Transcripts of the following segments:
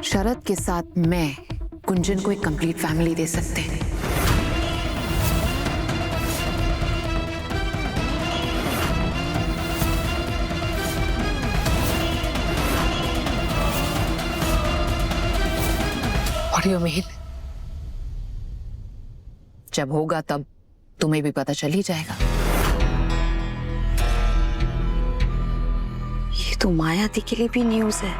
शरद के साथ मैं गुंजन को एक कंप्लीट फैमिली दे सकते हैं। What do you mean? जब होगा तब तुम्हें भी पता चल ही जाएगा। ये तो माया दी के लिए भी न्यूज़ है।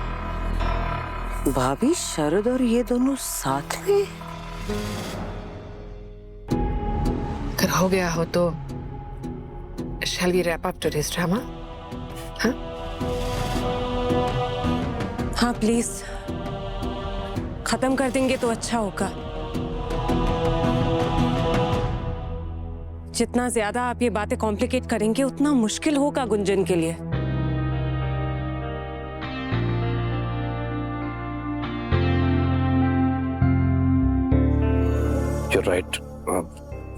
भाभी, शरद और ये दोनों साथ में? अगर हो गया हो तो shall we wrap up today's drama? हाँ? हाँ प्लीज, खत्म कर देंगे तो अच्छा होगा। जितना ज्यादा आप ये बातें कॉम्प्लिकेट करेंगे उतना मुश्किल होगा गुंजन के लिए। You're right.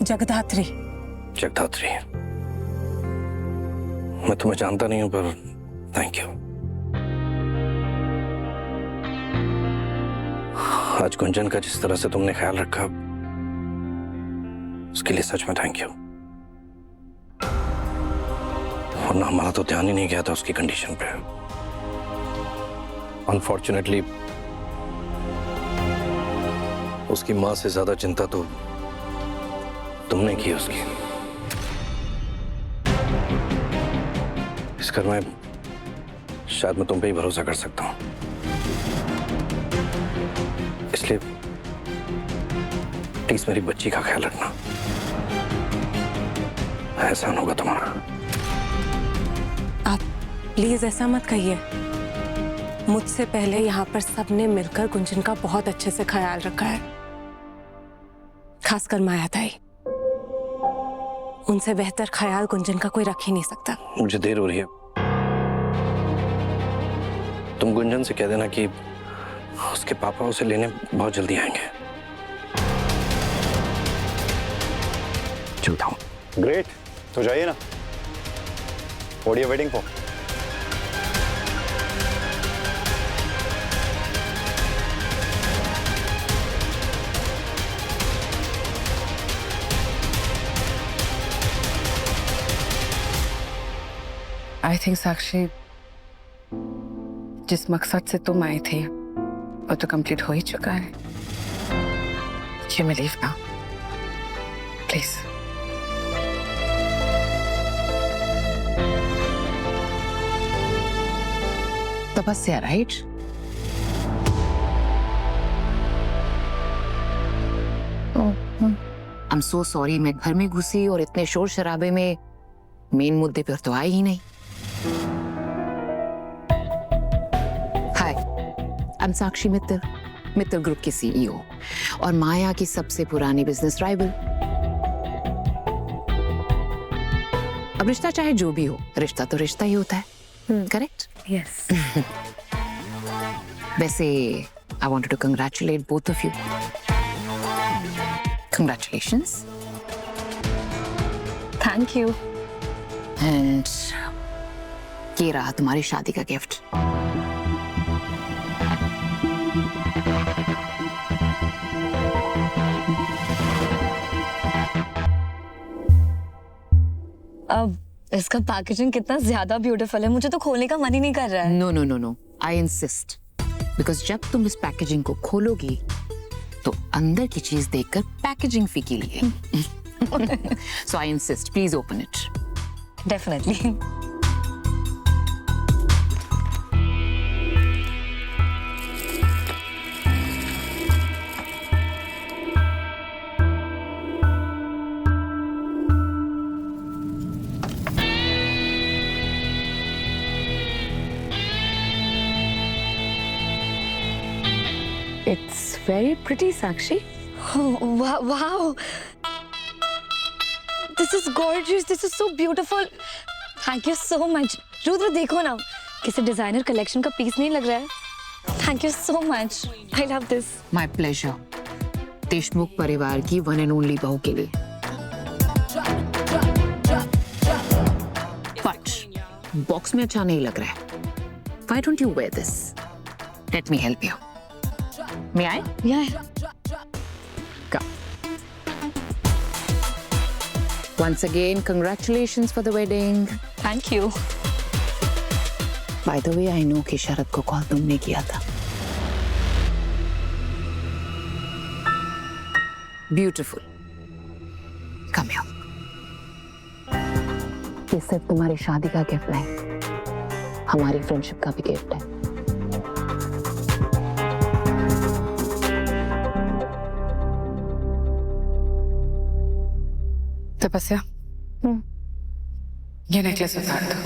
जगदात्री। जगदात्री, मैं तुम्हें जानता नहीं हूं पर थैंक यू। आज गुंजन का जिस तरह से तुमने ख्याल रखा उसके लिए सच में थैंक यू। वरना हमारा तो ध्यान ही नहीं गया था उसकी कंडीशन पे। अनफॉर्चुनेटली उसकी मां से ज्यादा चिंता तो तुमने की उसकी। इस कर मैं शायद मैं तुम पे ही भरोसा कर सकता हूं, इसलिए प्लीज मेरी बच्ची का ख्याल रखना। एहसान होगा तुम्हारा। आप प्लीज ऐसा मत कहिए। मुझसे पहले यहाँ पर सबने मिलकर गुंजन का बहुत अच्छे से ख्याल रखा है, खासकर माया ताई। उनसे बेहतर ख्याल गुंजन का कोई रख ही नहीं सकता। मुझे देर हो रही है, तुम गुंजन से कह देना कि उसके पापा उसे लेने बहुत जल्दी आएंगे। चलता हूं। ग्रेट, तो जाइए ना। What are you waiting for? I think साक्षी, जिस मकसद से तुम आए थे वो तो कंप्लीट हो ही चुका है। You may leave now, please. तपस्या, राइट? I'm so sorry, मैं घर में घुसी और इतने शोर शराबे में मेन मुद्दे पर तो आई ही नहीं। हाय, I'm Sakshi Mittal, Mittal group की CEO और माया की सबसे पुरानी बिजनेस राइवल। अब रिश्ता चाहे जो भी हो, रिश्ता तो रिश्ता ही होता है, करेक्ट? यस। वैसे I wanted to congratulate both of you. Congratulations. Thank you. And ये रहा तुम्हारी शादी का गिफ्ट। अब इसका पैकेजिंग कितना ज्यादा ब्यूटीफुल है, मुझे तो खोलने का मन ही नहीं कर रहा है। No no no no, I insist, because जब तुम इस पैकेजिंग को खोलोगी तो अंदर की चीज देखकर पैकेजिंग फीकी लगेगी। So I insist, please open it. Definitely. It's very pretty, Sakshi. Oh, wow. This is gorgeous. This is so beautiful. Thank you so much. Rudra देखो ना, किसी डिजाइनर कलेक्शन का पीस नहीं लग रहा है। Thank you so much. I love this. My pleasure. Deshmukh परिवार की वन एंड ओनली बहू के लिए। बट बॉक्स में अच्छा नहीं लग रहा है। Why don't you wear this? Let me help you. May I? Yeah. Come. Once again, congratulations for the wedding. Thank you. By the way, I know कि शरद को कॉल तुमने किया था. Beautiful. Come here. ये सिर्फ तुम्हारी शादी का गिफ्ट नहीं, हमारी फ्रेंडशिप का भी गिफ्ट है. तपस्या, ये नेकलेस उतार दो.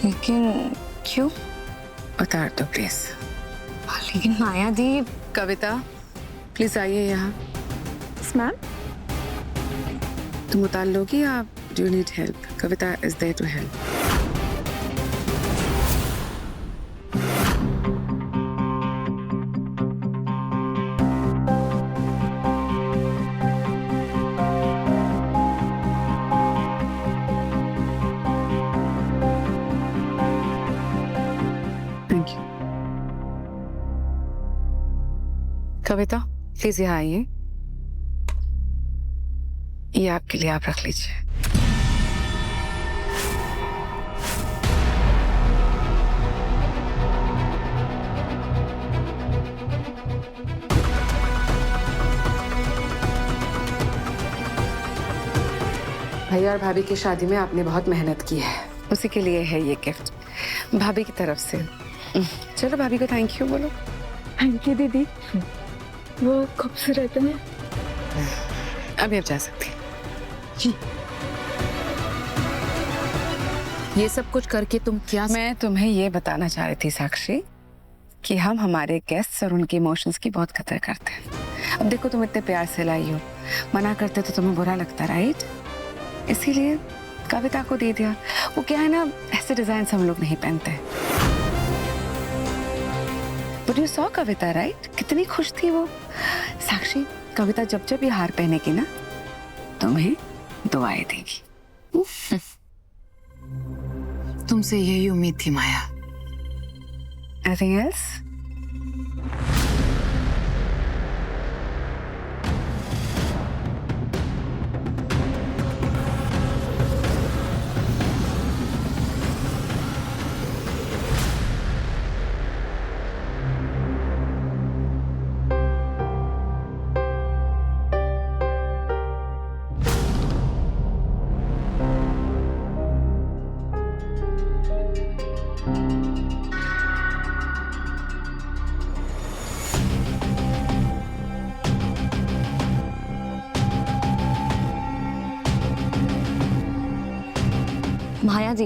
लेकिन क्यों? उतार दो प्लीज. लेकिन माया दी. कविता, प्लीज आइए यहाँ. मैम. तुम उतार लोगी या do you need help? Kavita is there to help. Thank you. Kavita, please यहाँ आइए. ये आपके लिए, आप रख लीजिए. भैया और भाभी की शादी में आपने बहुत मेहनत की है, उसी के लिए है ये गिफ्ट भाभी की तरफ से. चलो भाभी को थैंक यू बोलो. थैंक यू दीदी. वो खूबसूरत है. अभी आप जा सकती हैं. ये सब कुछ करके तुम क्या? मैं तुम्हें ये बताना चाह रही थी साक्षी कि हम हमारे गेस्ट्स और उनके इमोशंस की बहुत कदर करते हैं. अब देखो, तुम इतने प्यार से लाई हो, मना करते तो तुम्हें बुरा लगता, राइट? इसीलिए कविता को दे दिया. वो क्या है ना, ऐसे डिजाइन हम लोग नहीं पहनते. But you saw Kavita, right? कितनी खुश थी वो. साक्षी, कविता जब जब ये हार पहनेगी ना, तुम्हें दुआएं देगी. तुमसे यही उम्मीद थी माया. Anything else? Maya the,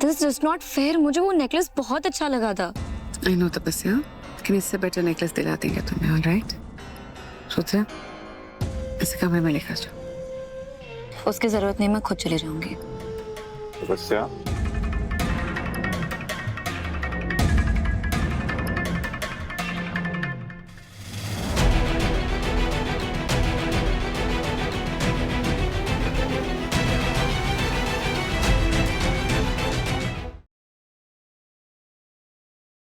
this is not fair. मुझे वो नेकलेस बहुत अच्छा लगा था. आई नो तपस्या, लेकिन इससे बेटर नेकलेस दिला देंगे तुम्हें. ऑल राइट रुद्र, इसे कमरे में लेकर जाओ. उसकी जरूरत नहीं, मैं खुद चली जाऊंगी. तपस्या,